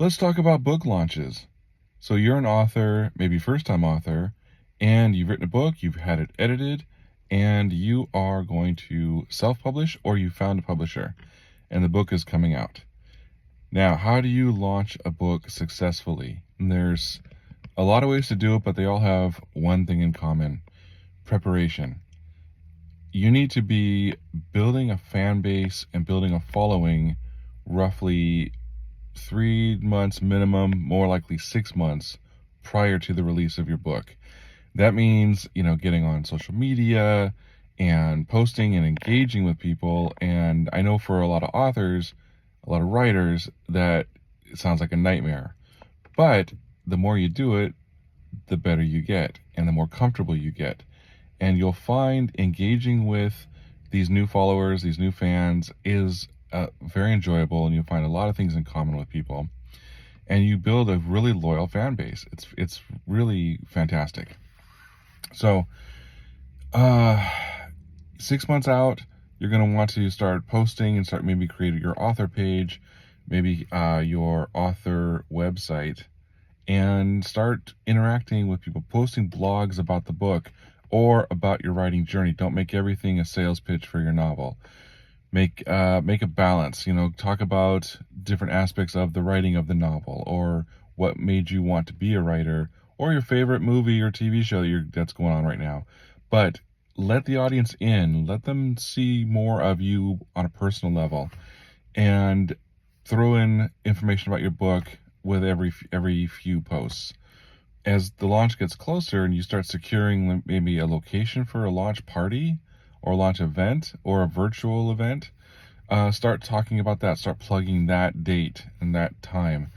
Let's talk about book launches. So you're an author, maybe first-time author, and you've written a book, you've had it edited, and you are going to self-publish or you found a publisher, and the book is coming out. Now, how do you launch a book successfully? And there's a lot of ways to do it, but they all have one thing in common: preparation. You need to be building a fan base and building a following roughly 3 months minimum, more likely 6 months prior to the release of your book. That means, getting on social media and posting and engaging with people. And I know for a lot of authors, a lot of writers, that it sounds like a nightmare. But the more you do it, the better you get and the more comfortable you get. And you'll find engaging with these new followers, these new fans, is very enjoyable, and you'll find a lot of things in common with people, and you build a really loyal fan base. It's really fantastic. So, 6 months out, you're going to want to start posting and start maybe creating your author page, maybe your author website, and start interacting with people, posting blogs about the book or about your writing journey. Don't make everything a sales pitch for your novel. Make a balance. Talk about different aspects of the writing of the novel, or what made you want to be a writer, or your favorite movie or TV show that's going on right now. But let the audience in. Let them see more of you on a personal level, and throw in information about your book with every few posts. As the launch gets closer and you start securing maybe a location for a launch party or launch event or a virtual event, start talking about that. Start plugging that date and that time,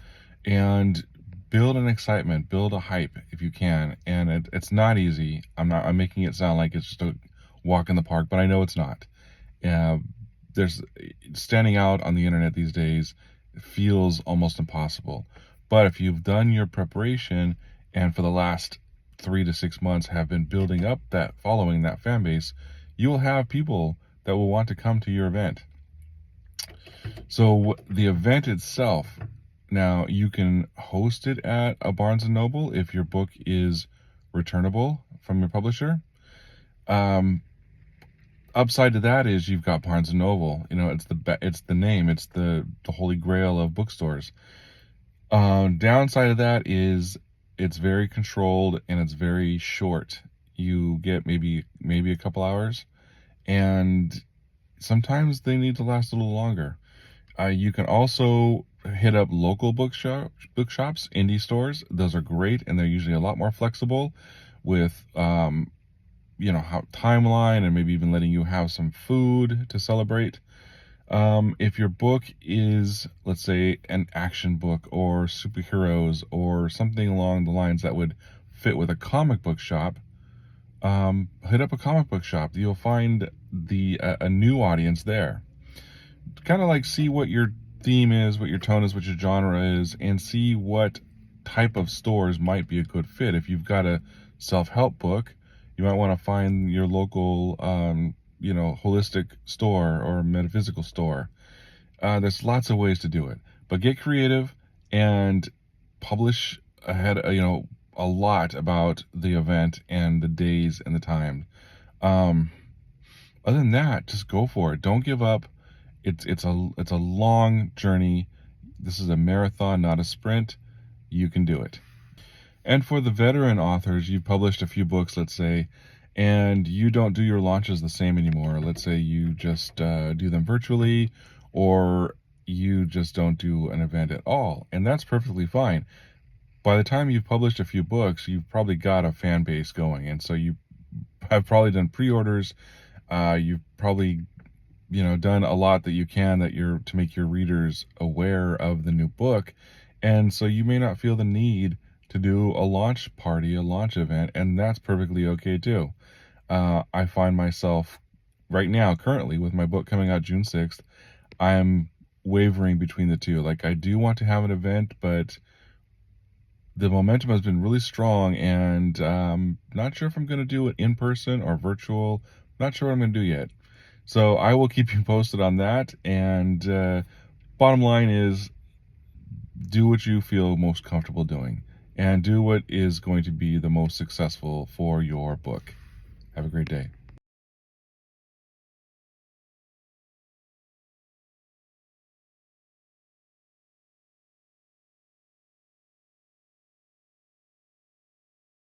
and build an excitement, build a hype if you can. And it's not easy. I'm making it sound like it's just a walk in the park, but I know it's not. There's standing out on the internet these days feels almost impossible. But if you've done your preparation and for the last 3 to 6 months have been building up that following, that fan base, you will have people that will want to come to your event. So the event itself, now you can host it at a Barnes & Noble if your book is returnable from your publisher. Upside to that is you've got Barnes & Noble. It's the name, it's the holy grail of bookstores. Downside of that is it's very controlled and it's very short. You get maybe a couple hours, and sometimes they need to last a little longer. You can also hit up local bookshops, indie stores. Those are great, and they're usually a lot more flexible with how timeline, and maybe even letting you have some food to celebrate. If your book is, let's say, an action book or superheroes or something along the lines that would fit with a comic book shop, hit up a comic book shop. You'll find a new audience there. Kind of like see what your theme is, what your tone is, what your genre is, and see what type of stores might be a good fit. If you've got a self-help book, you might want to find your local holistic store or metaphysical store. There's lots of ways to do it, but get creative and publish ahead, a lot about the event and the days and the time. Other than that, just go for it. Don't give up. It's a long journey. This is a marathon, not a sprint. You can do it. And for the veteran authors, you've published a few books, let's say, and you don't do your launches the same anymore. Let's say you just do them virtually, or you just don't do an event at all, and that's perfectly fine. By the time you've published a few books, you've probably got a fan base going, and so you have probably done pre-orders. You've probably done a lot that you can to make your readers aware of the new book, and so you may not feel the need to do a launch party, a launch event, and that's perfectly okay too. I find myself right now, currently, with my book coming out June 6th, I'm wavering between the two. Like, I do want to have an event, but the momentum has been really strong, and not sure if I'm going to do it in person or virtual. Not sure what I'm going to do yet. So I will keep you posted on that. And bottom line is, do what you feel most comfortable doing, and do what is going to be the most successful for your book. Have a great day.